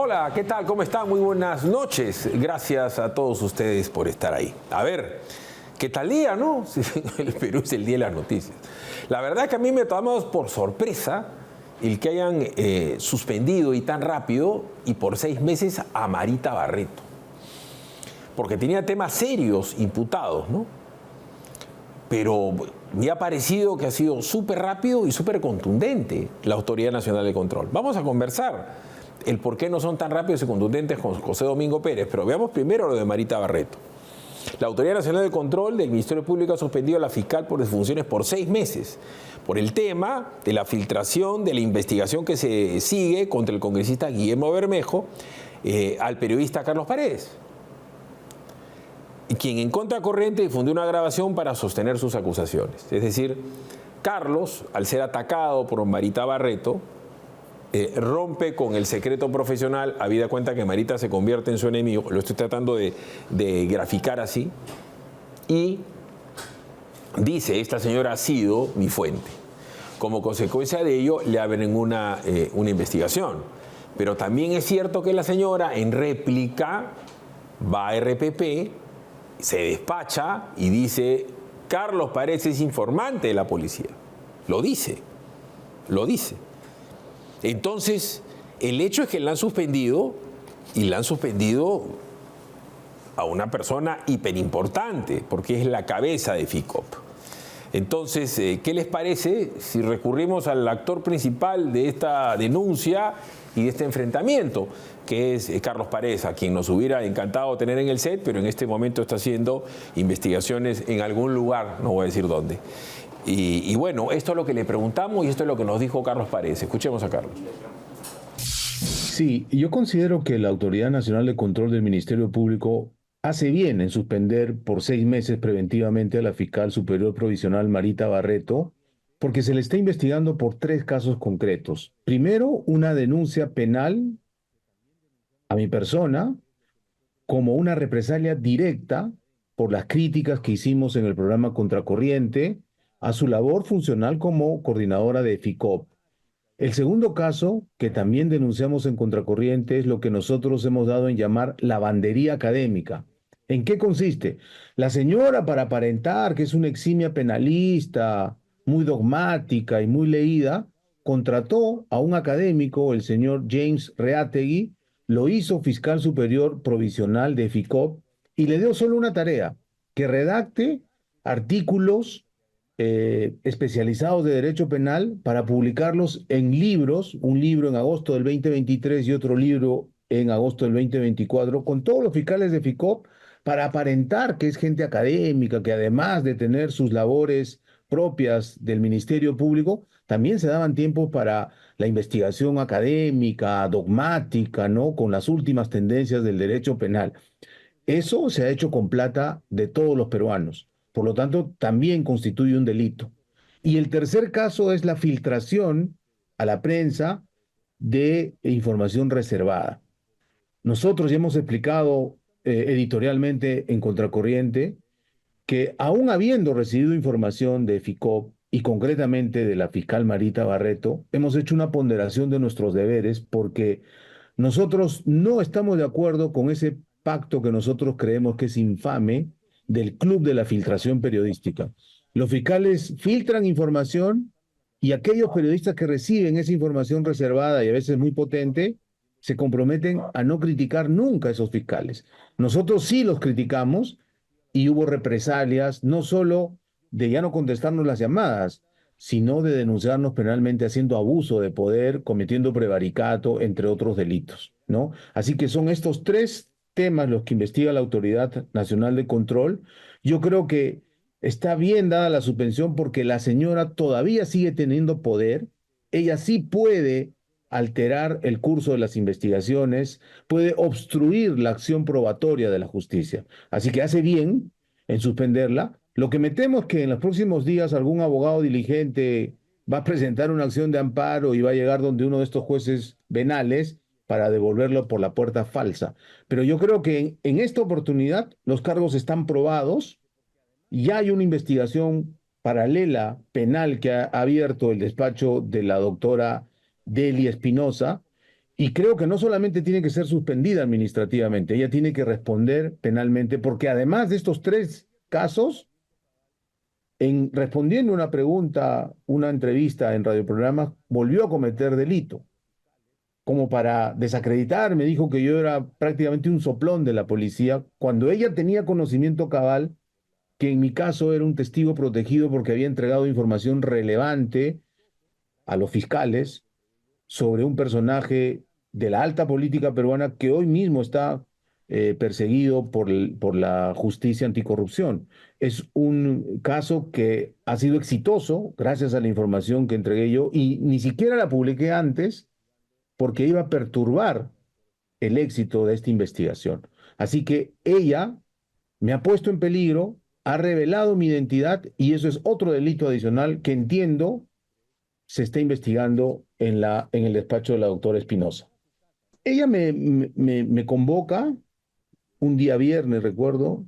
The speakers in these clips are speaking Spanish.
Hola, ¿qué tal? ¿Cómo están? Muy buenas noches. Gracias a todos ustedes por estar ahí. A ver, ¿qué tal día, no? El Perú es el día de las noticias. La verdad es que a mí me tomamos por sorpresa el que hayan suspendido y tan rápido y por 6 meses a Marita Barreto. Porque tenía temas serios imputados, ¿no? Pero me ha parecido que ha sido súper rápido y súper contundente la Autoridad Nacional de Control. Vamos a conversar el por qué no son tan rápidos y contundentes con José Domingo Pérez, pero veamos primero lo de Marita Barreto. La Autoridad Nacional de Control del Ministerio Público ha suspendido a la fiscal por desfunciones por 6 meses, por el tema de la filtración de la investigación que se sigue contra el congresista Guillermo Bermejo al periodista Carlos Paredes, quien en contracorriente difundió una grabación para sostener sus acusaciones. Es decir, Carlos, al ser atacado por Marita Barreto, rompe con el secreto profesional, habida cuenta que Marita se convierte en su enemigo, lo estoy tratando de graficar así, y dice, esta señora ha sido mi fuente. Como consecuencia de ello, le abren una investigación. Pero también es cierto que la señora, en réplica, va a RPP, se despacha y dice, Carlos Paredes es informante de la policía. Lo dice. Entonces, el hecho es que la han suspendido, y la han suspendido a una persona hiperimportante, porque es la cabeza de FICOP. Entonces, ¿qué les parece si recurrimos al actor principal de esta denuncia y de este enfrentamiento, que es Carlos Paredes, a quien nos hubiera encantado tener en el set, pero en este momento está haciendo investigaciones en algún lugar, no voy a decir dónde? Y bueno, esto es lo que le preguntamos y esto es lo que nos dijo Carlos Paredes. Escuchemos a Carlos. Sí, yo considero que la Autoridad Nacional de Control del Ministerio Público hace bien en suspender por 6 meses preventivamente a la fiscal superior provisional Marita Barreto, porque se le está investigando por 3 casos concretos. Primero, una denuncia penal a mi persona como una represalia directa por las críticas que hicimos en el programa Contracorriente a su labor funcional como coordinadora de FICOP. El segundo caso, que también denunciamos en Contracorriente, es lo que nosotros hemos dado en llamar lavandería académica. ¿En qué consiste? La señora, para aparentar que es una eximia penalista, muy dogmática y muy leída, contrató a un académico, el señor James Reategui, lo hizo fiscal superior provisional de FICOP y le dio solo una tarea, que redacte artículos especializados de derecho penal para publicarlos en libros, un libro en agosto del 2023 y otro libro en agosto del 2024, con todos los fiscales de FICOP, para aparentar que es gente académica, que además de tener sus labores propias del Ministerio Público, también se daban tiempo para la investigación académica, dogmática, ¿no? Con las últimas tendencias del derecho penal. Eso se ha hecho con plata de todos los peruanos. Por lo tanto, también constituye un delito. Y el tercer caso es la filtración a la prensa de información reservada. Nosotros ya hemos explicado editorialmente en Contracorriente que aún habiendo recibido información de FICOP y concretamente de la fiscal Marita Barreto, hemos hecho una ponderación de nuestros deberes porque nosotros no estamos de acuerdo con ese pacto que nosotros creemos que es infame del club de la filtración periodística. Los fiscales filtran información y aquellos periodistas que reciben esa información reservada y a veces muy potente, se comprometen a no criticar nunca a esos fiscales. Nosotros sí los criticamos y hubo represalias, no solo de ya no contestarnos las llamadas, sino de denunciarnos penalmente haciendo abuso de poder, cometiendo prevaricato, entre otros delitos, ¿no? Así que son estos 3 temas los que investiga la Autoridad Nacional de Control. Yo creo que está bien dada la suspensión porque la señora todavía sigue teniendo poder, ella sí puede alterar el curso de las investigaciones, puede obstruir la acción probatoria de la justicia. Así que hace bien en suspenderla. Lo que me temo es que en los próximos días algún abogado diligente va a presentar una acción de amparo y va a llegar donde uno de estos jueces venales para devolverlo por la puerta falsa. Pero yo creo que en esta oportunidad los cargos están probados, ya hay una investigación paralela penal que ha abierto el despacho de la doctora Delia Espinosa Y creo que no solamente tiene que ser suspendida administrativamente, ella tiene que responder penalmente, porque además de estos 3 casos, respondiendo una pregunta, una entrevista en radioprogramas, volvió a cometer delito. Como para desacreditar, me dijo que yo era prácticamente un soplón de la policía, cuando ella tenía conocimiento cabal que en mi caso era un testigo protegido porque había entregado información relevante a los fiscales sobre un personaje de la alta política peruana que hoy mismo está perseguido por la justicia anticorrupción. Es un caso que ha sido exitoso gracias a la información que entregué yo y ni siquiera la publiqué antes porque iba a perturbar el éxito de esta investigación. Así que ella me ha puesto en peligro, ha revelado mi identidad y eso es otro delito adicional que entiendo se está investigando en el despacho de la doctora Espinosa. Ella me convoca un día viernes, recuerdo,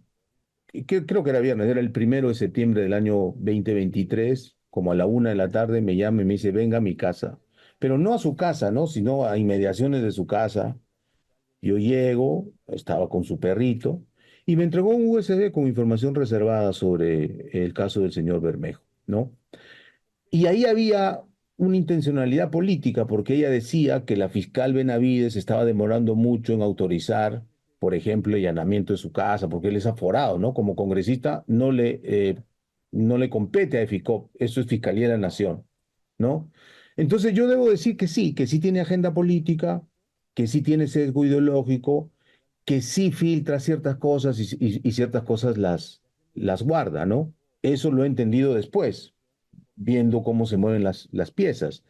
que creo que era viernes, era el 1 de septiembre del año 2023, como a la 1 de la tarde, me llama y me dice, venga a mi casa. Pero no a su casa, ¿no? Sino a inmediaciones de su casa. Yo llego, estaba con su perrito, y me entregó un USB con información reservada sobre el caso del señor Bermejo, ¿no? Y ahí había una intencionalidad política, porque ella decía que la fiscal Benavides estaba demorando mucho en autorizar, por ejemplo, el allanamiento de su casa, porque él es aforado, ¿no? Como congresista no le compete a EFICOP, eso es Fiscalía de la Nación, ¿no? Entonces yo debo decir que sí tiene agenda política, que sí tiene sesgo ideológico, que sí filtra ciertas cosas y ciertas cosas las guarda, ¿no? Eso lo he entendido después, viendo cómo se mueven las piezas.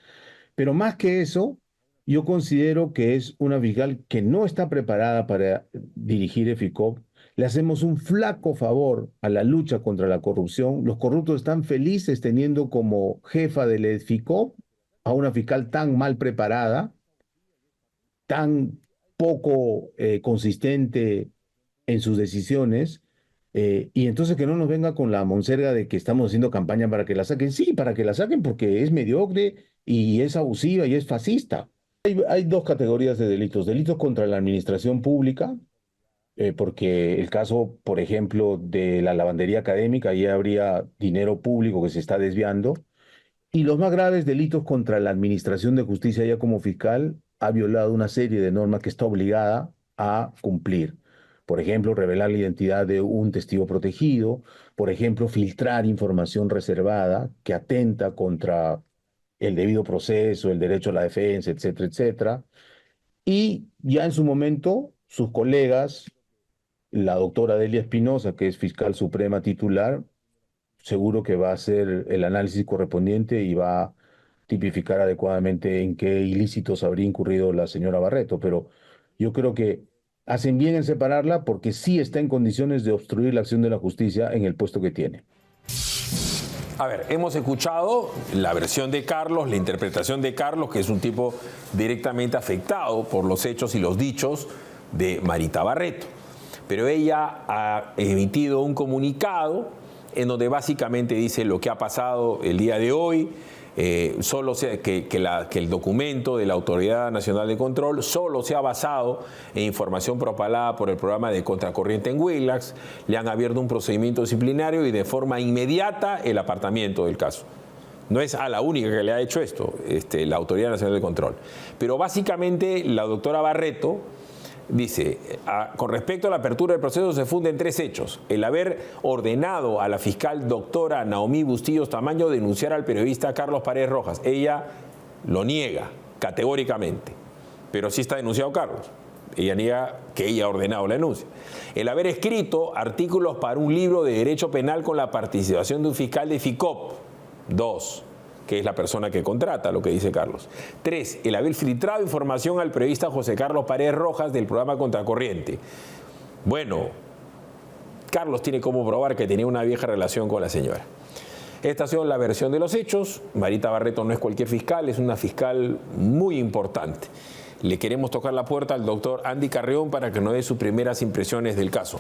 Pero más que eso, yo considero que es una fiscal que no está preparada para dirigir EFICOP. Le hacemos un flaco favor a la lucha contra la corrupción. Los corruptos están felices teniendo como jefa del EFICOP a una fiscal tan mal preparada, tan poco consistente en sus decisiones, y entonces que no nos venga con la monserga de que estamos haciendo campaña para que la saquen. Sí, para que la saquen porque es mediocre y es abusiva y es fascista. Hay 2 categorías de delitos. Delitos contra la administración pública, porque el caso, por ejemplo, de la lavandería académica, ahí habría dinero público que se está desviando. Y los más graves delitos contra la administración de justicia, ella como fiscal ha violado una serie de normas que está obligada a cumplir. Por ejemplo, revelar la identidad de un testigo protegido, por ejemplo, filtrar información reservada que atenta contra el debido proceso, el derecho a la defensa, etcétera, etcétera. Y ya en su momento, sus colegas, la doctora Delia Espinosa, que es fiscal suprema titular, seguro que va a hacer el análisis correspondiente y va a tipificar adecuadamente en qué ilícitos habría incurrido la señora Barreto, pero yo creo que hacen bien en separarla porque sí está en condiciones de obstruir la acción de la justicia en el puesto que tiene. A ver, hemos escuchado la versión de Carlos, la interpretación de Carlos, que es un tipo directamente afectado por los hechos y los dichos de Marita Barreto. Pero ella ha emitido un comunicado en donde básicamente dice lo que ha pasado el día de hoy, que el documento de la Autoridad Nacional de Control solo se ha basado en información propalada por el programa de Contracorriente en Willax, le han abierto un procedimiento disciplinario y de forma inmediata el apartamiento del caso. No es a la única que le ha hecho esto, la Autoridad Nacional de Control. Pero básicamente la doctora Barreto dice, con respecto a la apertura del proceso se funden 3 hechos. El haber ordenado a la fiscal doctora Naomi Bustillos Tamayo denunciar al periodista Carlos Paredes Rojas. Ella lo niega categóricamente, pero sí está denunciado Carlos. Ella niega que ella ha ordenado la denuncia. El haber escrito artículos para un libro de derecho penal con la participación de un fiscal de FICOP. 2. Que es la persona que contrata, lo que dice Carlos. 3, el haber filtrado información al periodista José Carlos Paredes Rojas del programa Contracorriente. Bueno, Carlos tiene como probar que tenía una vieja relación con la señora. Esta ha sido la versión de los hechos. Marita Barreto no es cualquier fiscal, es una fiscal muy importante. Le queremos tocar la puerta al doctor Andy Carrión para que nos dé sus primeras impresiones del caso.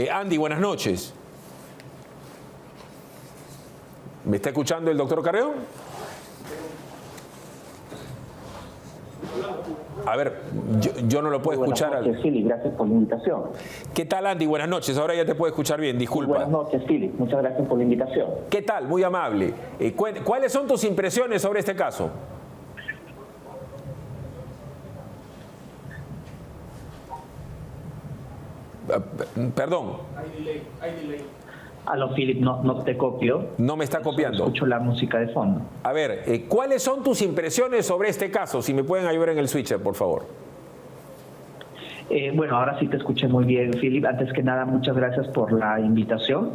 Andy, buenas noches. ¿Me está escuchando el doctor Carrión? A ver, yo no lo puedo escuchar. Buenas noches, Philip, gracias por la invitación. ¿Qué tal, Andy? Buenas noches. Ahora ya te puedo escuchar bien, disculpa. Buenas noches, Philip. Muchas gracias por la invitación. ¿Qué tal? Muy amable. ¿Cuáles son tus impresiones sobre este caso? Perdón. Hay delay. Aló, Philip, no te copio. No me está copiando. Escucho la música de fondo. A ver, ¿cuáles son tus impresiones sobre este caso? Si me pueden ayudar en el switcher, por favor. Bueno, ahora sí te escuché muy bien, Philip. Antes que nada, muchas gracias por la invitación.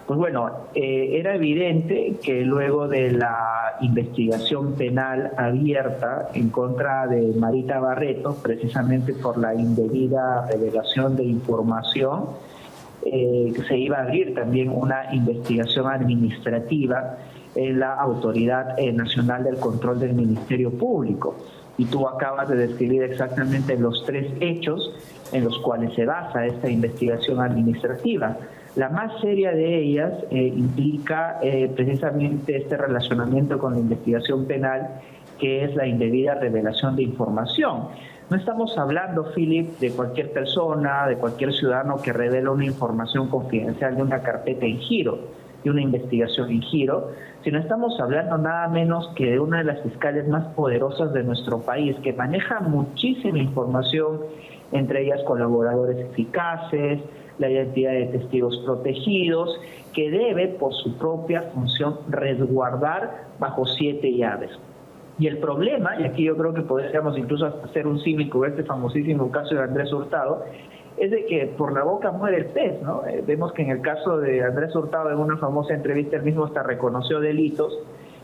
Pues bueno, era evidente que luego de la investigación penal abierta en contra de Marita Barreto, precisamente por la indebida revelación de información, que se iba a abrir también una investigación administrativa en la Autoridad Nacional del Control del Ministerio Público. Y tú acabas de describir exactamente los 3 hechos en los cuales se basa esta investigación administrativa. La más seria de ellas implica precisamente este relacionamiento con la investigación penal, que es la indebida revelación de información. No estamos hablando, Philip, de cualquier persona, de cualquier ciudadano que revela una información confidencial de una carpeta en giro, de una investigación en giro, sino estamos hablando nada menos que de una de las fiscales más poderosas de nuestro país, que maneja muchísima información, entre ellas colaboradores eficaces, la identidad de testigos protegidos, que debe, por su propia función, resguardar bajo 7 llaves. Y el problema, y aquí yo creo que podríamos incluso hacer un símil con este famosísimo caso de Andrés Hurtado, es de que por la boca muere el pez, ¿no? Vemos que en el caso de Andrés Hurtado, en una famosa entrevista, él mismo hasta reconoció delitos,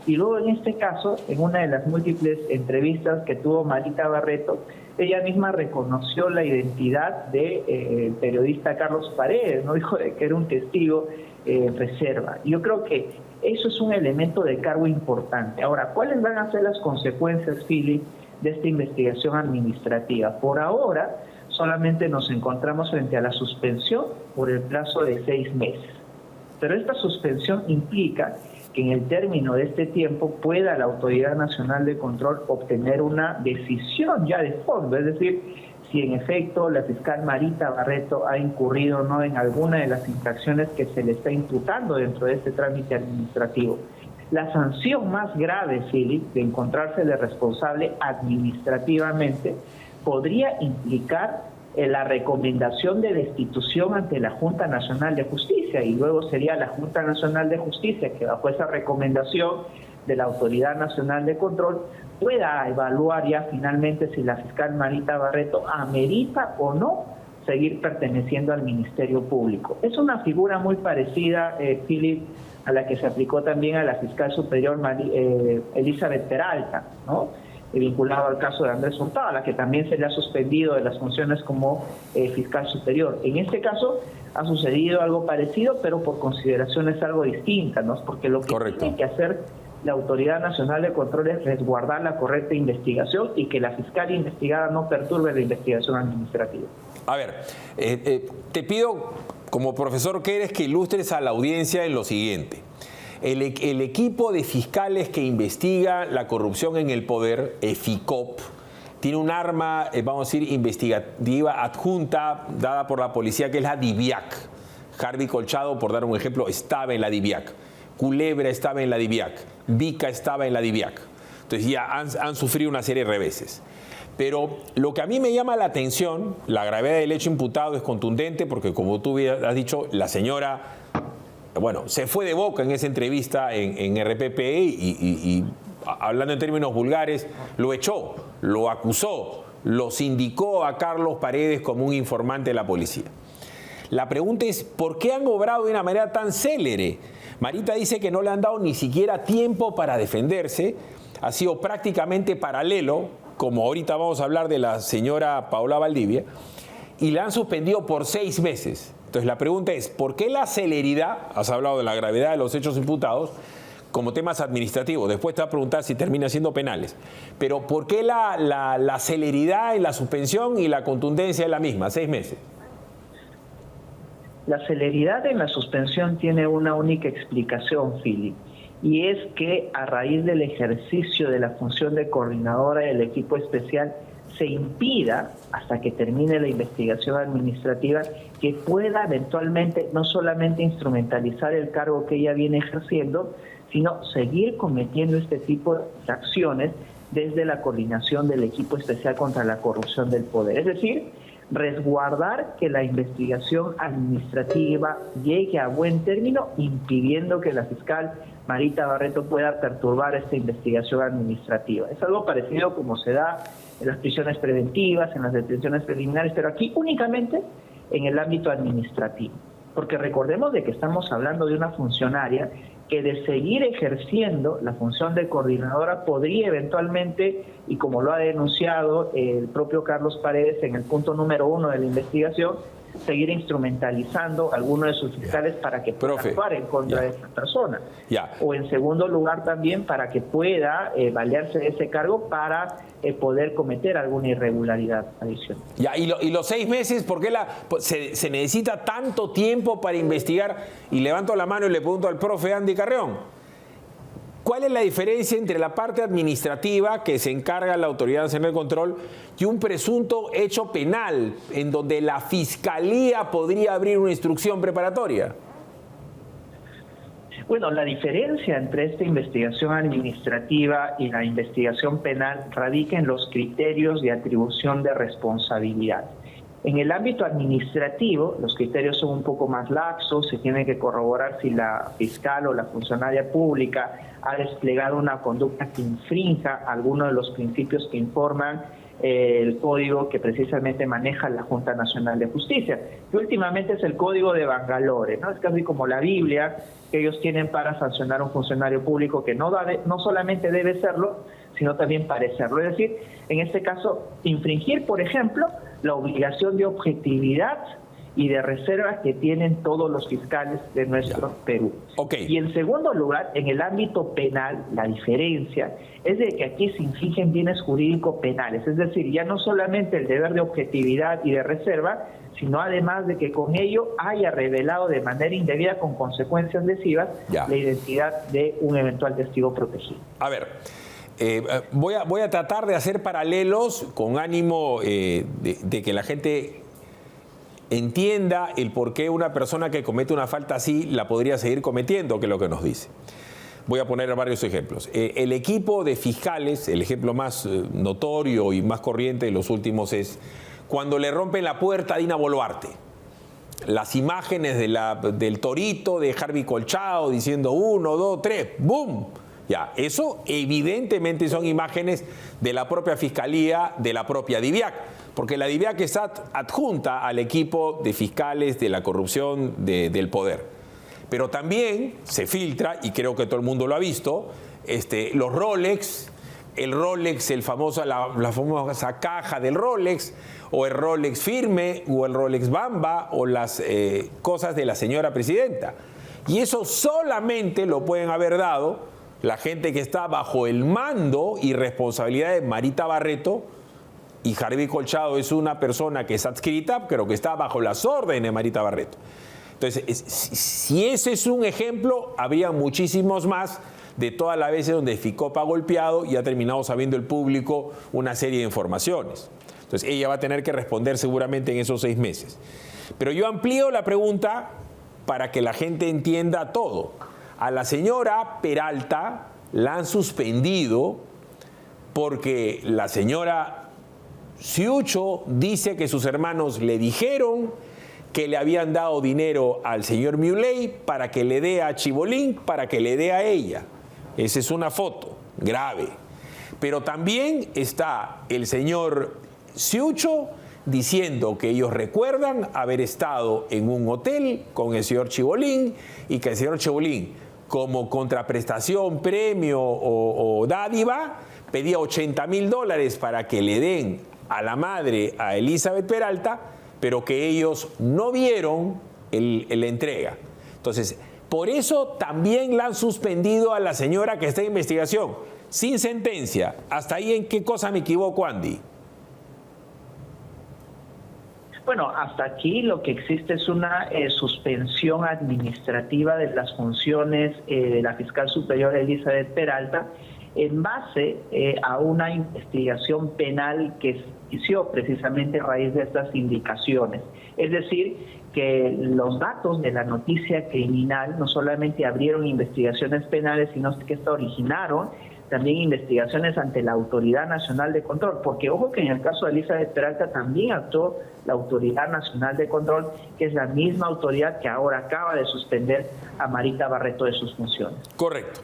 y luego en este caso, en una de las múltiples entrevistas que tuvo Marita Barreto, ella misma reconoció la identidad del periodista Carlos Paredes, ¿no? Dijo que era un testigo reserva. Yo creo que eso es un elemento de cargo importante. Ahora, ¿cuáles van a ser las consecuencias, Philip, de esta investigación administrativa? Por ahora, solamente nos encontramos frente a la suspensión por el plazo de 6 meses. Pero esta suspensión implica que en el término de este tiempo pueda la Autoridad Nacional de Control obtener una decisión ya de fondo, es decir, si en efecto la fiscal Marita Barreto ha incurrido o no en alguna de las infracciones que se le está imputando dentro de este trámite administrativo. La sanción más grave, Philip, de encontrarse de responsable administrativamente, podría implicar la recomendación de destitución ante la Junta Nacional de Justicia, y luego sería la Junta Nacional de Justicia que bajo esa recomendación de la Autoridad Nacional de Control pueda evaluar ya finalmente si la fiscal Marita Barreto amerita o no seguir perteneciendo al Ministerio Público. Es una figura muy parecida, Philip, a la que se aplicó también a la fiscal superior Elizabeth Peralta, ¿no? Vinculado al caso de Andrés Hurtado, a la que también se le ha suspendido de las funciones como fiscal superior. En este caso ha sucedido algo parecido, pero por consideraciones algo distintas, ¿no? Porque lo que tiene que hacer la Autoridad Nacional de Control es resguardar la correcta investigación y que la fiscal investigada no perturbe la investigación administrativa. A ver, te pido, como profesor Queires, que ilustres a la audiencia en lo siguiente. El equipo de fiscales que investiga la corrupción en el poder, EFICOP, tiene un arma, vamos a decir, investigativa adjunta dada por la policía, que es la DIVIAC. Harvey Colchado, por dar un ejemplo, estaba en la DIVIAC. Culebra estaba en la DIVIAC. Vica estaba en la DIVIAC. Entonces ya han sufrido una serie de reveses. Pero lo que a mí me llama la atención, la gravedad del hecho imputado es contundente, porque como tú has dicho, la señora, bueno, se fue de boca en esa entrevista en RPP y hablando en términos vulgares, lo echó, lo acusó, lo sindicó a Carlos Paredes como un informante de la policía. La pregunta es, ¿por qué han obrado de una manera tan célere? Marita dice que no le han dado ni siquiera tiempo para defenderse, ha sido prácticamente paralelo, como ahorita vamos a hablar de la señora Paola Valdivia, y la han suspendido por 6 meses. Entonces la pregunta es, ¿por qué la celeridad? Has hablado de la gravedad de los hechos imputados como temas administrativos, después te va a preguntar si termina siendo penales, pero ¿por qué la celeridad en la suspensión y la contundencia es la misma, 6 meses? La celeridad en la suspensión tiene una única explicación, Philip, y es que a raíz del ejercicio de la función de coordinadora del equipo especial se impida, hasta que termine la investigación administrativa, que pueda eventualmente no solamente instrumentalizar el cargo que ella viene ejerciendo, sino seguir cometiendo este tipo de acciones desde la coordinación del equipo especial contra la corrupción del poder. Es decir, resguardar que la investigación administrativa llegue a buen término, impidiendo que la fiscal Marita Barreto pueda perturbar esta investigación administrativa. Es algo parecido como se da en las prisiones preventivas, en las detenciones preliminares, pero aquí únicamente en el ámbito administrativo. Porque recordemos de que estamos hablando de una funcionaria que de seguir ejerciendo la función de coordinadora podría eventualmente, y como lo ha denunciado el propio Carlos Paredes en el punto número 1 de la investigación, seguir instrumentalizando a algunos de sus fiscales para que pueda actuar en contra de esta persona. O en segundo lugar también para que pueda valerse de ese cargo para poder cometer alguna irregularidad adicional. Y los 6 meses, ¿por qué se necesita tanto tiempo para investigar? Y levanto la mano y le pregunto al profe Andy Carreón. ¿Cuál es la diferencia entre la parte administrativa que se encarga la Autoridad Nacional de Control y un presunto hecho penal en donde la Fiscalía podría abrir una instrucción preparatoria? Bueno, la diferencia entre esta investigación administrativa y la investigación penal radica en los criterios de atribución de responsabilidad. En el ámbito administrativo, los criterios son un poco más laxos, se tiene que corroborar si la fiscal o la funcionaria pública ha desplegado una conducta que infrinja algunos de los principios que informan el código que precisamente maneja la Junta Nacional de Justicia, que últimamente es el Código de Bangalore, ¿no? Es casi como la Biblia que ellos tienen para sancionar a un funcionario público que no solamente debe serlo, sino también parecerlo. Es decir, en este caso, infringir, por ejemplo, la obligación de objetividad y de reserva que tienen todos los fiscales de nuestro Perú. Y en segundo lugar, en el ámbito penal, la diferencia es de que aquí se infringen bienes jurídicos penales, es decir, ya no solamente el deber de objetividad y de reserva, sino además de que con ello haya revelado de manera indebida con consecuencias lesivas la identidad de un eventual testigo protegido. A ver, voy a tratar de hacer paralelos con ánimo de que la gente entienda el por qué una persona que comete una falta así la podría seguir cometiendo, que es lo que nos dice. Voy a poner varios ejemplos. El equipo de fiscales, el ejemplo más notorio y más corriente de los últimos es cuando le rompen la puerta a Dina Boluarte. Las imágenes del torito de Harvey Colchado diciendo 1, 2, 3, ¡boom! Eso evidentemente son imágenes de la propia Fiscalía, de la propia DIVIAC, porque la DIVIAC está adjunta al equipo de fiscales de la corrupción del poder. Pero también se filtra, y creo que todo el mundo lo ha visto, los Rolex, la famosa caja del Rolex, o el Rolex firme, o el Rolex Bamba, o las cosas de la señora presidenta. Y eso solamente lo pueden haber dado la gente que está bajo el mando y responsabilidad de Marita Barreto, y Harvey Colchado es una persona que es adscrita, pero que está bajo las órdenes de Marita Barreto. Entonces, si ese es un ejemplo, habría muchísimos más de todas las veces donde Ficopa ha golpeado y ha terminado sabiendo el público una serie de informaciones. Entonces, ella va a tener que responder seguramente en esos 6 meses. Pero yo amplío la pregunta para que la gente entienda todo. A la señora Peralta la han suspendido porque la señora Ciucho dice que sus hermanos le dijeron que le habían dado dinero al señor Muley para que le dé a Chibolín, para que le dé a ella. Esa es una foto grave. Pero también está el señor Ciucho diciendo que ellos recuerdan haber estado en un hotel con el señor Chibolín y que el señor Chibolín, como contraprestación, premio o dádiva, pedía $80,000 para que le den a la madre, a Elizabeth Peralta, pero que ellos no vieron la entrega. Entonces, por eso también la han suspendido a la señora que está en investigación, sin sentencia. ¿Hasta ahí en qué cosa me equivoco, Andy? Bueno, hasta aquí lo que existe es una suspensión administrativa de las funciones de la fiscal superior Elizabeth Peralta, en base a una investigación penal que se inició precisamente a raíz de estas indicaciones. Es decir, que los datos de la noticia criminal no solamente abrieron investigaciones penales, sino que esto originaron también investigaciones ante la Autoridad Nacional de Control, porque ojo que en el caso de Elizabeth Peralta también actuó la Autoridad Nacional de Control, que es la misma autoridad que ahora acaba de suspender a Marita Barreto de sus funciones. Correcto.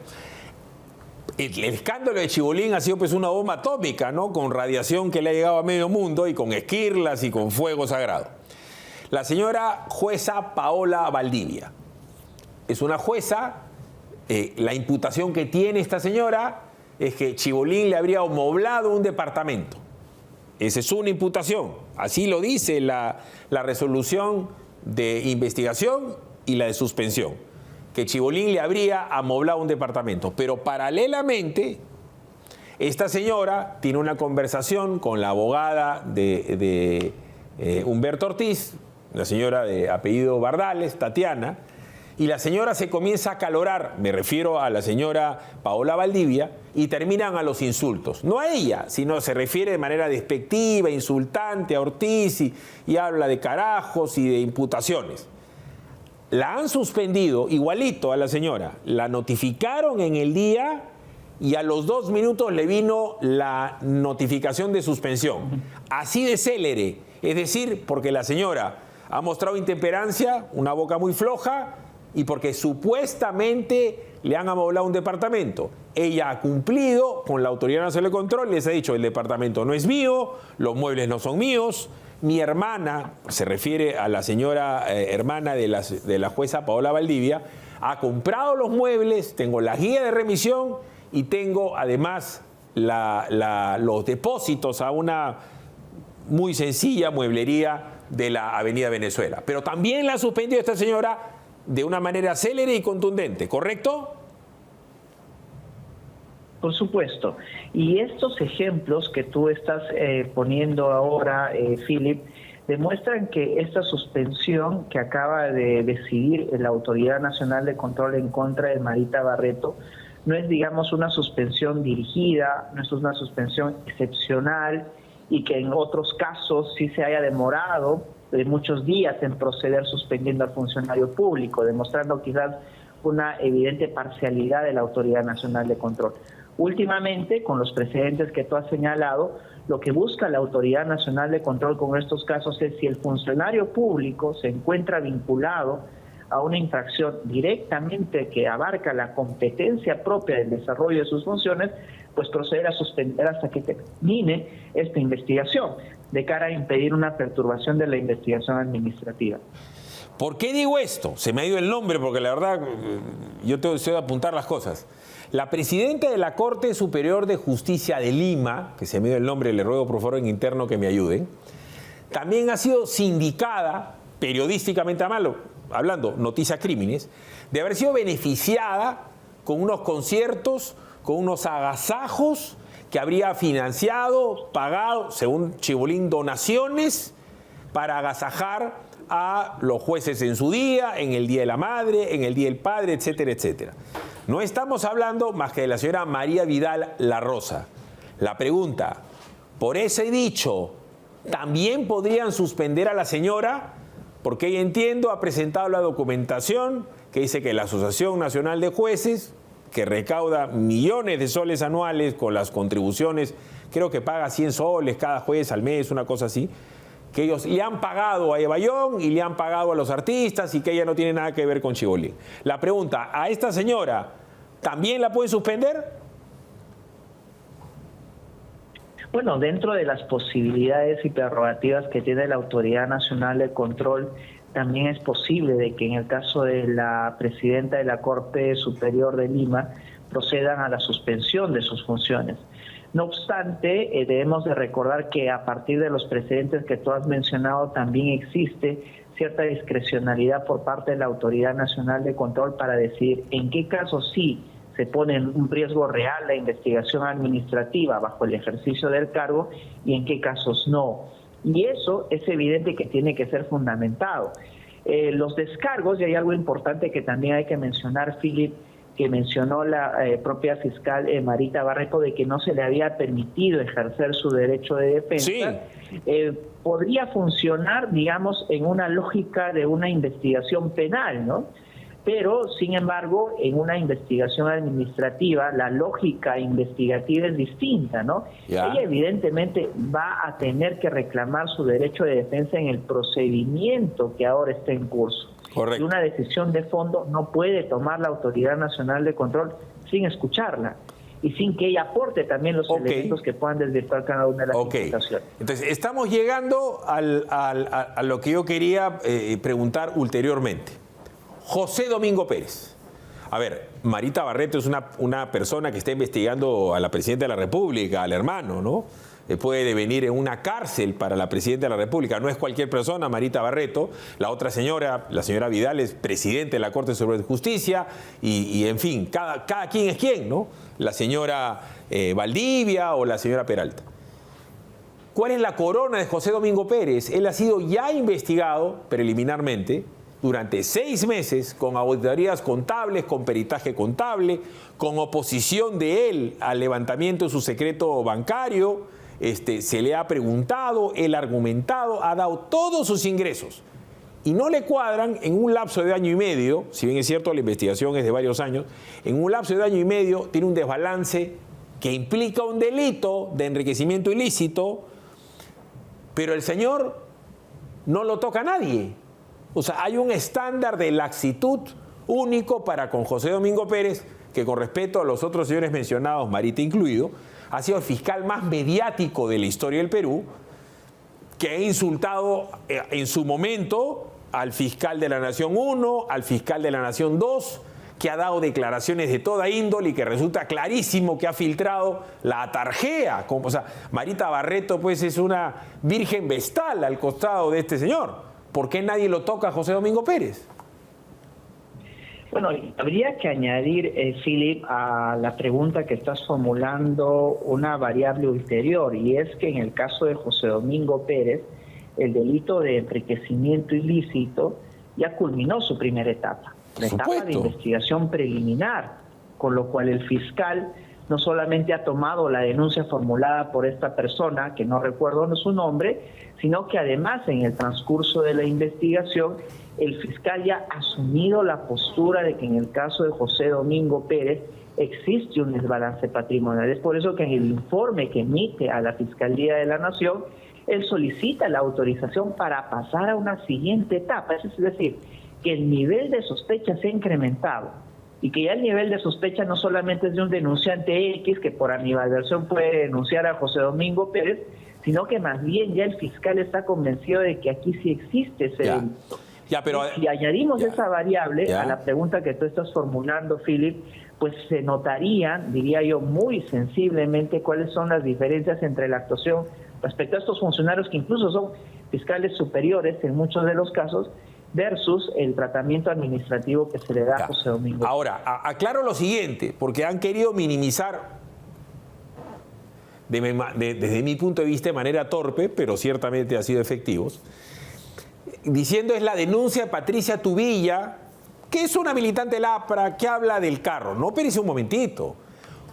El escándalo de Chibolín ha sido pues una bomba atómica, ¿no? Con radiación que le ha llegado a medio mundo y con esquirlas y con fuego sagrado. La señora jueza Paola Valdivia es una jueza. La imputación que tiene esta señora es que Chibolín le habría amoblado un departamento. Esa es una imputación. Así lo dice la resolución de investigación y la de suspensión, que Chibolín le habría amoblado un departamento. Pero paralelamente, esta señora tiene una conversación con la abogada de Humberto Ortiz, la señora de apellido Bardales, Tatiana, y la señora se comienza a acalorar, me refiero a la señora Paola Valdivia, y terminan a los insultos. No a ella, sino se refiere de manera despectiva, insultante a Ortiz y habla de carajos y de imputaciones. La han suspendido igualito a la señora. La notificaron en el día y a los 2 minutos le vino la notificación de suspensión. Así de célere. Es decir, porque la señora ha mostrado intemperancia, una boca muy floja, y porque supuestamente le han amoblado un departamento. Ella ha cumplido con la Autoridad Nacional de Control, les ha dicho, el departamento no es mío, los muebles no son míos. Mi hermana, se refiere a la señora hermana de la jueza Paola Valdivia, ha comprado los muebles, tengo la guía de remisión y tengo además los depósitos a una muy sencilla mueblería de la Avenida Venezuela. Pero también la ha suspendido esta señora de una manera célere y contundente, ¿correcto? Por supuesto. Y estos ejemplos que tú estás poniendo ahora, Philip, demuestran que esta suspensión que acaba de decidir la Autoridad Nacional de Control en contra de Marita Barreto no es, digamos, una suspensión dirigida, no es una suspensión excepcional y que en otros casos sí se haya demorado de muchos días en proceder suspendiendo al funcionario público, demostrando quizás una evidente parcialidad de la Autoridad Nacional de Control. Últimamente, con los precedentes que tú has señalado, lo que busca la Autoridad Nacional de Control con estos casos es si el funcionario público se encuentra vinculado a una infracción directamente que abarca la competencia propia del desarrollo de sus funciones, pues proceder a suspender hasta que termine esta investigación, de cara a impedir una perturbación de la investigación administrativa. ¿Por qué digo esto? Se me ha ido el nombre porque la verdad yo tengo deseo de apuntar las cosas. La presidenta de la Corte Superior de Justicia de Lima, que se me ha ido el nombre, le ruego por favor en interno que me ayuden, también ha sido sindicada, periodísticamente hablando, Noticias Crímenes, de haber sido beneficiada con unos conciertos, con unos agasajos que habría financiado, pagado, según Chibolín, donaciones para agasajar a los jueces en su día, en el Día de la Madre, en el Día del Padre, etcétera, etcétera. No estamos hablando más que de la señora María Vidal La Rosa. La pregunta, por ese dicho, ¿también podrían suspender a la señora? Porque ella, entiendo, ha presentado la documentación que dice que la Asociación Nacional de Jueces, que recauda millones de soles anuales con las contribuciones, creo que paga 100 soles cada juez al mes, una cosa así, que ellos le han pagado a Eva Young y le han pagado a los artistas y que ella no tiene nada que ver con Chibolín. La pregunta, ¿a esta señora también la pueden suspender? Bueno, dentro de las posibilidades y prerrogativas que tiene la Autoridad Nacional de Control, también es posible de que en el caso de la presidenta de la Corte Superior de Lima procedan a la suspensión de sus funciones. No obstante, debemos de recordar que a partir de los precedentes que tú has mencionado también existe cierta discrecionalidad por parte de la Autoridad Nacional de Control para decidir en qué casos sí se pone en un riesgo real la investigación administrativa bajo el ejercicio del cargo y en qué casos no. Y eso es evidente que tiene que ser fundamentado. Los descargos, y hay algo importante que también hay que mencionar, Philip, que mencionó la propia fiscal Marita Barreto, de que no se le había permitido ejercer su derecho de defensa, podría funcionar, digamos, en una lógica de una investigación penal, ¿no? Pero, sin embargo, en una investigación administrativa, la lógica investigativa es distinta, ¿no? Ella evidentemente va a tener que reclamar su derecho de defensa en el procedimiento que ahora está en curso. Correcto. Y una decisión de fondo no puede tomar la Autoridad Nacional de Control sin escucharla y sin que ella aporte también los elementos que puedan desvirtuar cada una de las imputaciones. Entonces, estamos llegando a lo que yo quería preguntar ulteriormente. José Domingo Pérez. A ver, Marita Barreto es una persona que está investigando a la Presidenta de la República, al hermano, ¿no? Puede devenir en una cárcel para la Presidenta de la República. No es cualquier persona, Marita Barreto. La otra señora, la señora Vidal, es presidente de la Corte Suprema de Justicia y en fin, cada quien es quien, ¿no? La señora Valdivia o la señora Peralta. ¿Cuál es la corona de José Domingo Pérez? Él ha sido ya investigado preliminarmente durante 6 meses con auditorías contables, con peritaje contable, con oposición de él al levantamiento de su secreto bancario. Se le ha preguntado, él ha argumentado, ha dado todos sus ingresos y no le cuadran en un lapso de año y medio, si bien es cierto la investigación es de varios años, en un lapso de año y medio tiene un desbalance que implica un delito de enriquecimiento ilícito, pero el señor no lo toca a nadie. O sea, hay un estándar de laxitud único para con José Domingo Pérez, que con respeto a los otros señores mencionados, Marita incluido, ha sido el fiscal más mediático de la historia del Perú, que ha insultado en su momento al fiscal de la Nación 1, al fiscal de la Nación 2, que ha dado declaraciones de toda índole y que resulta clarísimo que ha filtrado la tarjea. O sea, Marita Barreto pues es una virgen vestal al costado de este señor. ¿Por qué nadie lo toca a José Domingo Pérez? Bueno, habría que añadir, Philip, a la pregunta que estás formulando una variable ulterior, y es que en el caso de José Domingo Pérez, el delito de enriquecimiento ilícito ya culminó su primera etapa, la etapa de investigación preliminar, con lo cual el fiscal no solamente ha tomado la denuncia formulada por esta persona, que no recuerdo su nombre, sino que además en el transcurso de la investigación el fiscal ya ha asumido la postura de que en el caso de José Domingo Pérez existe un desbalance patrimonial. Es por eso que en el informe que emite a la Fiscalía de la Nación, él solicita la autorización para pasar a una siguiente etapa, es decir, que el nivel de sospecha se ha incrementado y que ya el nivel de sospecha no solamente es de un denunciante X que por animadversión puede denunciar a José Domingo Pérez, sino que más bien ya el fiscal está convencido de que aquí sí existe ese delito. Pero, si añadimos esa variable a la pregunta que tú estás formulando, Philip, pues se notarían, diría yo, muy sensiblemente cuáles son las diferencias entre la actuación respecto a estos funcionarios que incluso son fiscales superiores en muchos de los casos, versus el tratamiento administrativo que se le da a José Domingo. Ahora, aclaro lo siguiente, porque han querido minimizar, desde mi punto de vista, de manera torpe, pero ciertamente ha sido efectivos, diciendo es la denuncia de Patricia Tubilla, que es una militante lapra, que habla del carro. No, espérese un momentito.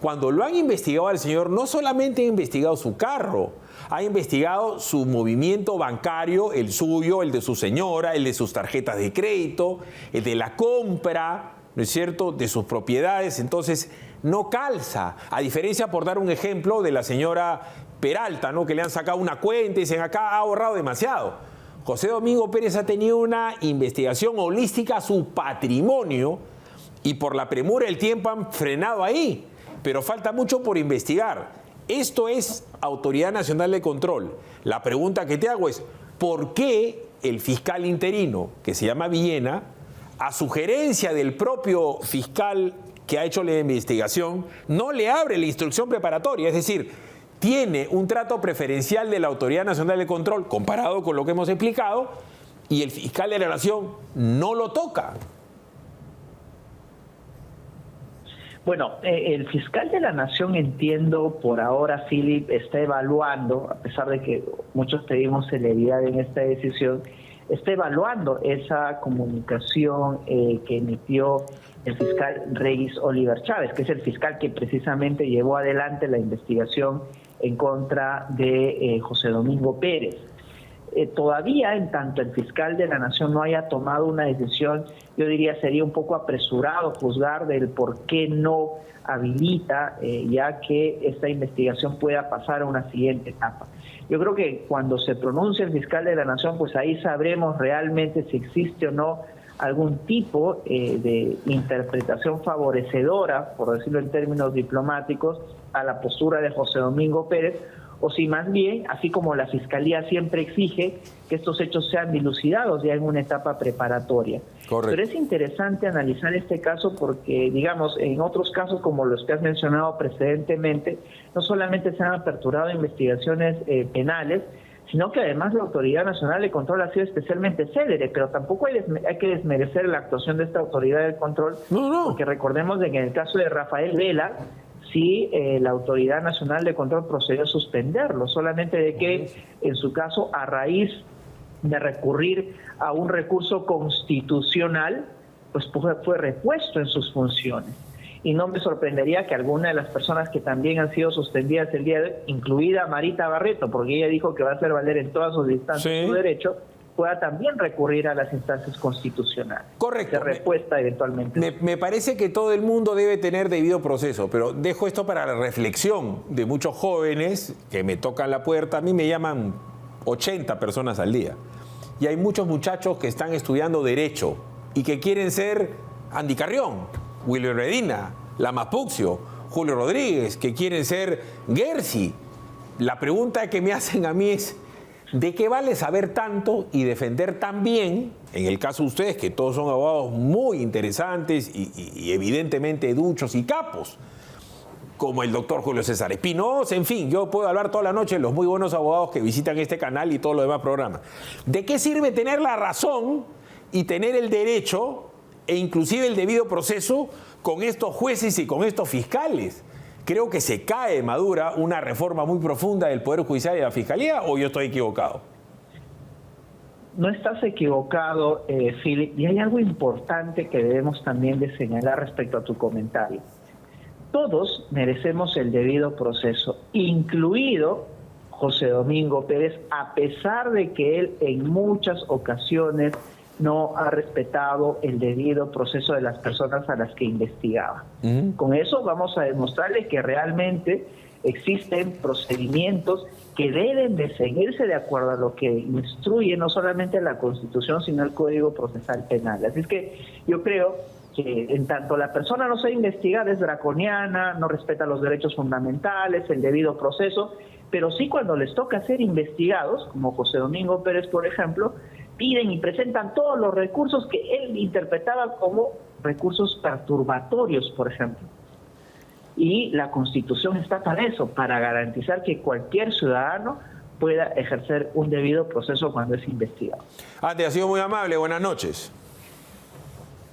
Cuando lo han investigado al señor, no solamente han investigado su carro, ha investigado su movimiento bancario, el suyo, el de su señora, el de sus tarjetas de crédito, el de la compra, ¿no es cierto?, de sus propiedades. Entonces, no calza. A diferencia, por dar un ejemplo, de la señora Peralta, ¿no?, que le han sacado una cuenta y dicen acá ha ahorrado demasiado. José Domingo Pérez ha tenido una investigación holística a su patrimonio y por la premura del tiempo han frenado ahí. Pero falta mucho por investigar. Esto es Autoridad Nacional de Control. La pregunta que te hago es, ¿por qué el fiscal interino, que se llama Villena, a sugerencia del propio fiscal que ha hecho la investigación, no le abre la instrucción preparatoria? Es decir, tiene un trato preferencial de la Autoridad Nacional de Control comparado con lo que hemos explicado y el fiscal de la Nación no lo toca. Bueno, el fiscal de la Nación, entiendo, por ahora, Philip, está evaluando, a pesar de que muchos pedimos celeridad en esta decisión, está evaluando esa comunicación que emitió el fiscal Reyes Oliver Chávez, que es el fiscal que precisamente llevó adelante la investigación en contra de José Domingo Pérez. Todavía, en tanto el fiscal de la Nación no haya tomado una decisión, yo diría sería un poco apresurado juzgar del por qué no habilita, ya que esta investigación pueda pasar a una siguiente etapa. Yo creo que cuando se pronuncie el fiscal de la Nación, pues ahí sabremos realmente si existe o no algún tipo de interpretación favorecedora, por decirlo en términos diplomáticos, a la postura de José Domingo Pérez, o si más bien, así como la Fiscalía siempre exige, que estos hechos sean dilucidados ya en una etapa preparatoria. Correcto. Pero es interesante analizar este caso porque, digamos, en otros casos como los que has mencionado precedentemente, no solamente se han aperturado investigaciones penales, sino que además la Autoridad Nacional de Control ha sido especialmente célere, pero tampoco hay que desmerecer la actuación de esta Autoridad de Control, porque recordemos de que en el caso de Rafael Vela, sí, la Autoridad Nacional de Control procedió a suspenderlo, solamente de que en su caso, a raíz de recurrir a un recurso constitucional, pues fue repuesto en sus funciones. Y no me sorprendería que alguna de las personas que también han sido suspendidas el día de hoy, incluida Marita Barreto, porque ella dijo que va a hacer valer en todas sus instancias su derecho, pueda también recurrir a las instancias constitucionales. Correcto. Ser repuesta eventualmente. Me parece que todo el mundo debe tener debido proceso, pero dejo esto para la reflexión de muchos jóvenes que me tocan la puerta. A mí me llaman 80 personas al día. Y hay muchos muchachos que están estudiando Derecho y que quieren ser Andy Carrión, William Redina, Lamas Puccio, Julio Rodríguez, que quieren ser Gersi. La pregunta que me hacen a mí es, ¿de qué vale saber tanto y defender tan bien, en el caso de ustedes, que todos son abogados muy interesantes y evidentemente duchos y capos, como el doctor Julio César Espinosa, en fin, yo puedo hablar toda la noche de los muy buenos abogados que visitan este canal y todos los demás programas? ¿De qué sirve tener la razón y tener el derecho e inclusive el debido proceso con estos jueces y con estos fiscales? Creo que se cae, Madura, una reforma muy profunda del Poder Judicial y de la Fiscalía, ¿o yo estoy equivocado? No estás equivocado, Philip, y hay algo importante que debemos también de señalar respecto a tu comentario. Todos merecemos el debido proceso, incluido José Domingo Pérez, a pesar de que él en muchas ocasiones no ha respetado el debido proceso de las personas a las que investigaba. Con eso vamos a demostrarle que realmente existen procedimientos que deben de seguirse de acuerdo a lo que instruye no solamente la Constitución, sino el Código Procesal Penal. Así es que yo creo que en tanto la persona no sea investigada es draconiana, no respeta los derechos fundamentales, el debido proceso, pero sí cuando les toca ser investigados, como José Domingo Pérez, por ejemplo, piden y presentan todos los recursos que él interpretaba como recursos perturbatorios, por ejemplo. Y la Constitución está para eso, para garantizar que cualquier ciudadano pueda ejercer un debido proceso cuando es investigado. Te ha sido muy amable, buenas noches.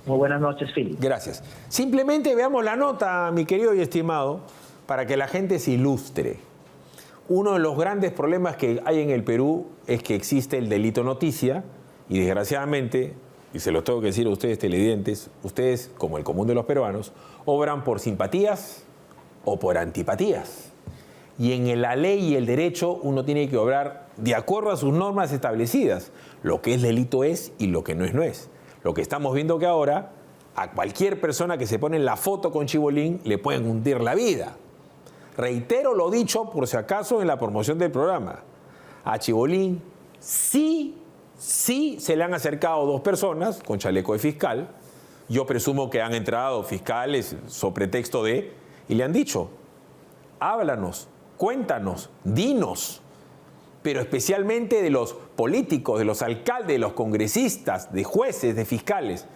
Muy buenas noches, Philip. Gracias. Simplemente veamos la nota, mi querido y estimado, para que la gente se ilustre. Uno de los grandes problemas que hay en el Perú es que existe el delito noticia y desgraciadamente, y se lo tengo que decir a ustedes televidentes, ustedes, como el común de los peruanos, obran por simpatías o por antipatías. Y en la ley y el derecho uno tiene que obrar de acuerdo a sus normas establecidas. Lo que es delito es y lo que no es, no es. Lo que estamos viendo que ahora, a cualquier persona que se pone en la foto con Chibolín le pueden hundir la vida. Reitero lo dicho por si acaso en la promoción del programa. A Chibolín sí se le han acercado dos personas con chaleco de fiscal. Yo presumo que han entrado fiscales sobre pretexto de... y le han dicho, háblanos, cuéntanos, dinos. Pero especialmente de los políticos, de los alcaldes, de los congresistas, de jueces, de fiscales.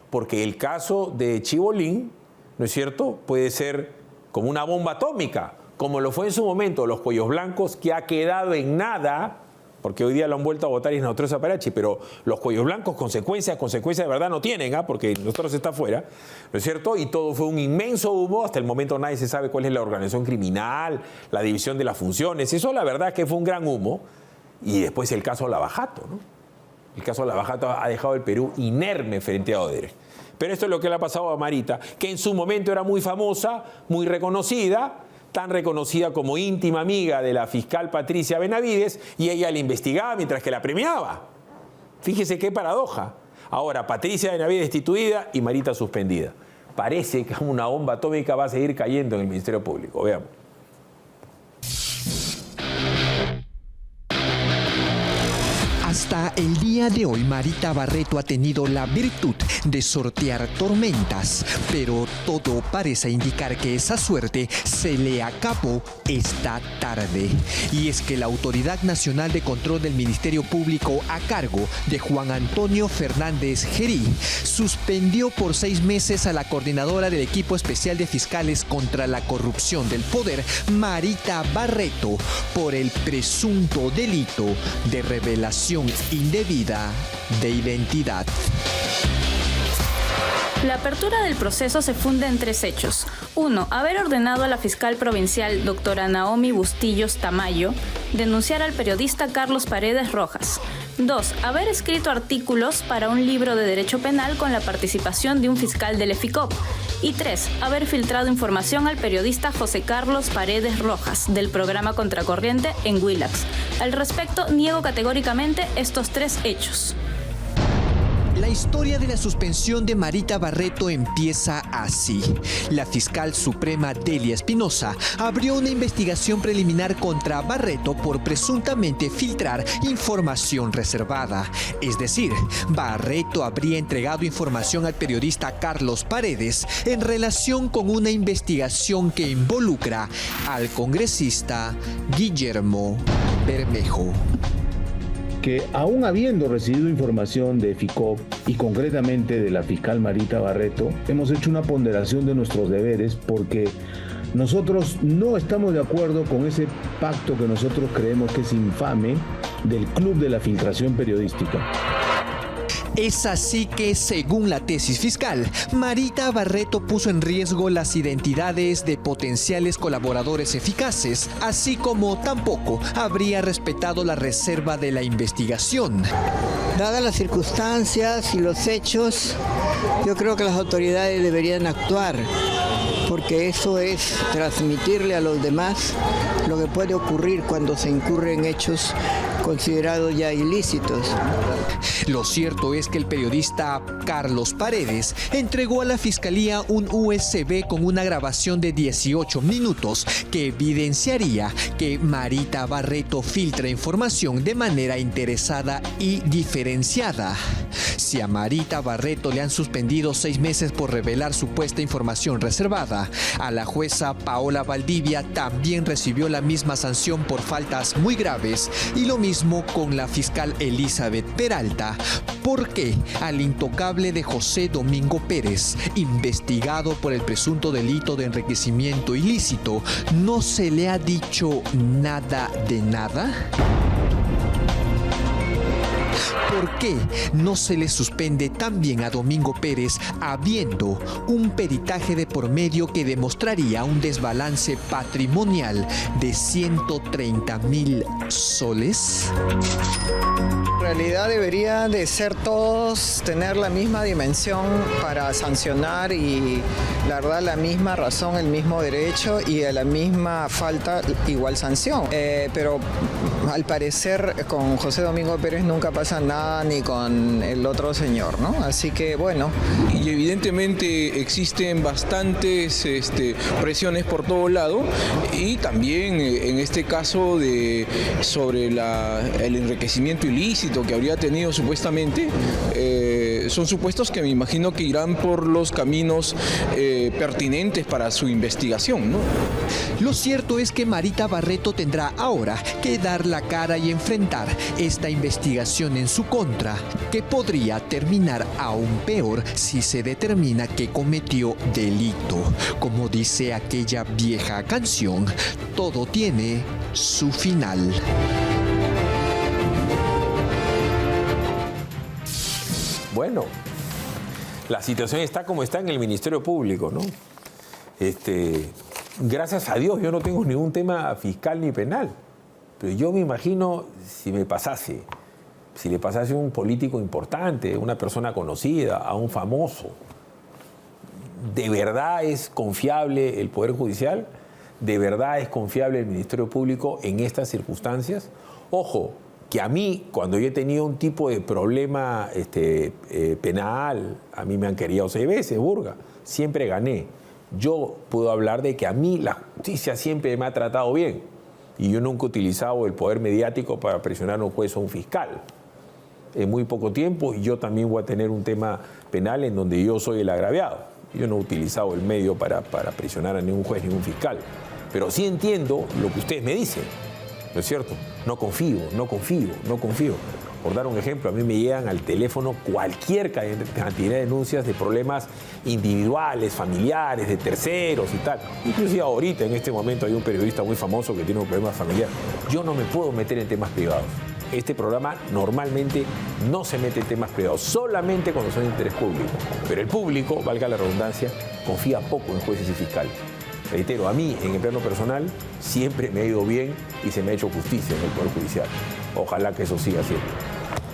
Porque el caso de Chibolín, ¿no es cierto?, puede ser como una bomba atómica, como lo fue en su momento los Cuellos Blancos, que ha quedado en nada, porque hoy día lo han vuelto a votar y es Nautrosa Aparachi, pero los Cuellos Blancos consecuencias de verdad no tienen, porque nosotros está afuera, ¿no es cierto? Y todo fue un inmenso humo, hasta el momento nadie se sabe cuál es la organización criminal, la división de las funciones, eso la verdad es que fue un gran humo, y después el caso Lavajato, ¿no? El caso de Lava Jato ha dejado el Perú inerme frente a Odebrecht. Pero esto es lo que le ha pasado a Marita, que en su momento era muy famosa, muy reconocida, tan reconocida como íntima amiga de la fiscal Patricia Benavides, y ella la investigaba mientras que la premiaba. Fíjese qué paradoja. Ahora, Patricia Benavides destituida y Marita suspendida. Parece que una bomba atómica va a seguir cayendo en el Ministerio Público. Veamos. Hasta el día de hoy, Marita Barreto ha tenido la virtud de sortear tormentas, pero todo parece indicar que esa suerte se le acabó esta tarde. Y es que la Autoridad Nacional de Control del Ministerio Público, a cargo de Juan Antonio Fernández Gerí, suspendió por 6 meses a la coordinadora del Equipo Especial de Fiscales contra la Corrupción del Poder, Marita Barreto, por el presunto delito de revelación indebida de identidad. La apertura del proceso se funda en 3 hechos. 1. Haber ordenado a la fiscal provincial doctora Naomi Bustillos Tamayo denunciar al periodista Carlos Paredes Rojas. 2. Haber escrito artículos para un libro de derecho penal con la participación de un fiscal del EFICOP. Y 3. Haber filtrado información al periodista José Carlos Paredes Rojas del programa Contracorriente en Willax. Al respecto, niego categóricamente estos 3 hechos. La historia de la suspensión de Marita Barreto empieza así. La fiscal suprema Delia Espinosa abrió una investigación preliminar contra Barreto por presuntamente filtrar información reservada. Es decir, Barreto habría entregado información al periodista Carlos Paredes en relación con una investigación que involucra al congresista Guillermo Bermejo. Que aún habiendo recibido información de FICOP y concretamente de la fiscal Marita Barreto, hemos hecho una ponderación de nuestros deberes porque nosotros no estamos de acuerdo con ese pacto que nosotros creemos que es infame del Club de la Filtración Periodística. Es así que, según la tesis fiscal, Marita Barreto puso en riesgo las identidades de potenciales colaboradores eficaces, así como tampoco habría respetado la reserva de la investigación. Dadas las circunstancias y los hechos, yo creo que las autoridades deberían actuar, porque eso es transmitirle a los demás lo que puede ocurrir cuando se incurre en hechos considerados ya ilícitos. Lo cierto es que el periodista Carlos Paredes entregó a la fiscalía un USB con una grabación de 18 minutos que evidenciaría que Marita Barreto filtra información de manera interesada y diferenciada. Si a Marita Barreto le han suspendido 6 meses por revelar supuesta información reservada, a la jueza Paola Valdivia también recibió la misma sanción por faltas muy graves, y lo mismo con la fiscal Elizabeth Peralta. ¿Por qué al intocable de José Domingo Pérez, investigado por el presunto delito de enriquecimiento ilícito, no se le ha dicho nada de nada? ¿Por qué no se le suspende también a Domingo Pérez habiendo un peritaje de por medio que demostraría un desbalance patrimonial de 130,000 soles? En realidad debería de ser todos tener la misma dimensión para sancionar y la verdad la misma razón, el mismo derecho y a la misma falta igual sanción. Pero al parecer con José Domingo Pérez nunca pasa nada ni con el otro señor, ¿no? Así que bueno. Y evidentemente existen bastantes presiones por todo lado y también en este caso sobre el enriquecimiento ilícito que habría tenido supuestamente, son supuestos que me imagino que irán por los caminos pertinentes para su investigación, ¿no? Lo cierto es que Marita Barreto tendrá ahora que dar la cara y enfrentar esta investigación en su contra, que podría terminar aún peor si se determina que cometió delito. Como dice aquella vieja canción, todo tiene su final. Bueno, la situación está como está en el Ministerio Público, ¿no? Gracias a Dios yo no tengo ningún tema fiscal ni penal, pero yo me imagino si me pasase, si le pasase a un político importante, una persona conocida, a un famoso. ¿De verdad es confiable el Poder Judicial? ¿De verdad es confiable el Ministerio Público en estas circunstancias? Ojo, que a mí, cuando yo he tenido un tipo de problema penal, a mí me han querido 6 veces, Burga, siempre gané. Yo puedo hablar de que a mí la justicia siempre me ha tratado bien y yo nunca he utilizado el poder mediático para presionar a un juez o a un fiscal. En muy poco tiempo, y yo también voy a tener un tema penal en donde yo soy el agraviado. Yo no he utilizado el medio para presionar a ningún juez, ningún fiscal. Pero sí entiendo lo que ustedes me dicen, ¿no es cierto? No confío. Por dar un ejemplo, a mí me llegan al teléfono cualquier cantidad de denuncias de problemas individuales, familiares, de terceros y tal. Inclusive ahorita, en este momento, hay un periodista muy famoso que tiene un problema familiar. Yo no me puedo meter en temas privados. Este programa normalmente no se mete en temas privados, solamente cuando son de interés público. Pero el público, valga la redundancia, confía poco en jueces y fiscales. Reitero, a mí, en el plano personal, siempre me ha ido bien y se me ha hecho justicia en el Poder Judicial. Ojalá que eso siga siendo.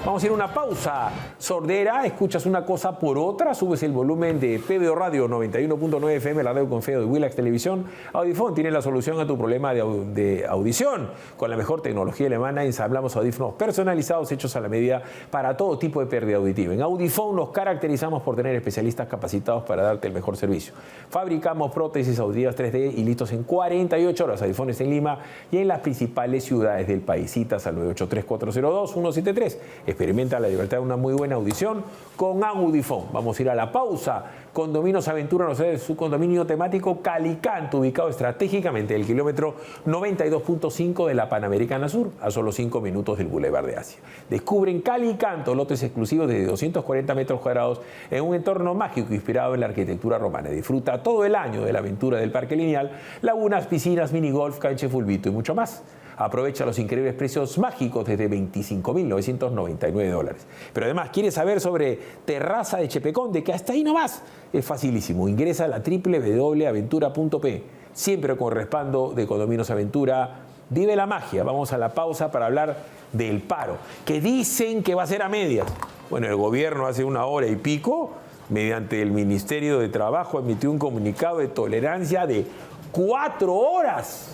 Vamos a ir a una pausa. Sordera, escuchas una cosa por otra, subes el volumen de PBO Radio 91.9 FM, la radio con Feo de Willax Televisión. Audifón tiene la solución a tu problema de audición. Con la mejor tecnología alemana ensamblamos audífonos personalizados hechos a la medida para todo tipo de pérdida auditiva. En Audifón nos caracterizamos por tener especialistas capacitados para darte el mejor servicio. Fabricamos prótesis auditivas 3D y listos en 48 horas. Audifones en Lima y en las principales ciudades del país. Citas al 983-402-173. Experimenta la libertad de una muy buena audición con Audifón. Vamos a ir a la pausa. Condominios Aventura nos cede su condominio temático Calicanto, ubicado estratégicamente en el kilómetro 92.5 de la Panamericana Sur, a solo 5 minutos del Boulevard de Asia. Descubren Calicanto, lotes exclusivos de 240 metros cuadrados en un entorno mágico inspirado en la arquitectura romana. Disfruta todo el año de la aventura del Parque Lineal, lagunas, piscinas, minigolf, cancha de fulbito y mucho más. Aprovecha los increíbles precios mágicos desde $25.999. Pero además, ¿quieres saber sobre Terraza de Chepeconde? Que hasta ahí nomás es facilísimo. Ingresa a la www.aventura.p. Siempre con respaldo de Condominios Aventura. Vive la magia. Vamos a la pausa para hablar del paro, que dicen que va a ser a medias. Bueno, el gobierno hace 1 hora y pico, mediante el Ministerio de Trabajo, emitió un comunicado de tolerancia de 4 horas.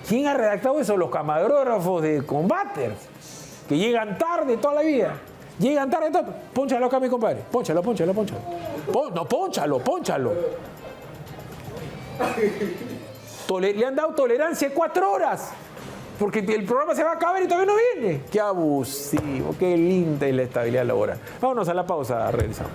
¿Quién ha redactado eso? Los camarógrafos de Combaters, que llegan tarde toda la vida. Llegan tarde todo. Pónchalo acá, mi compadre. Pónchalo. Pónchalo. Le han dado tolerancia 4 horas. Porque el programa se va a acabar y todavía no viene. Qué abusivo, qué linda es la estabilidad laboral. Vámonos a la pausa, regresamos.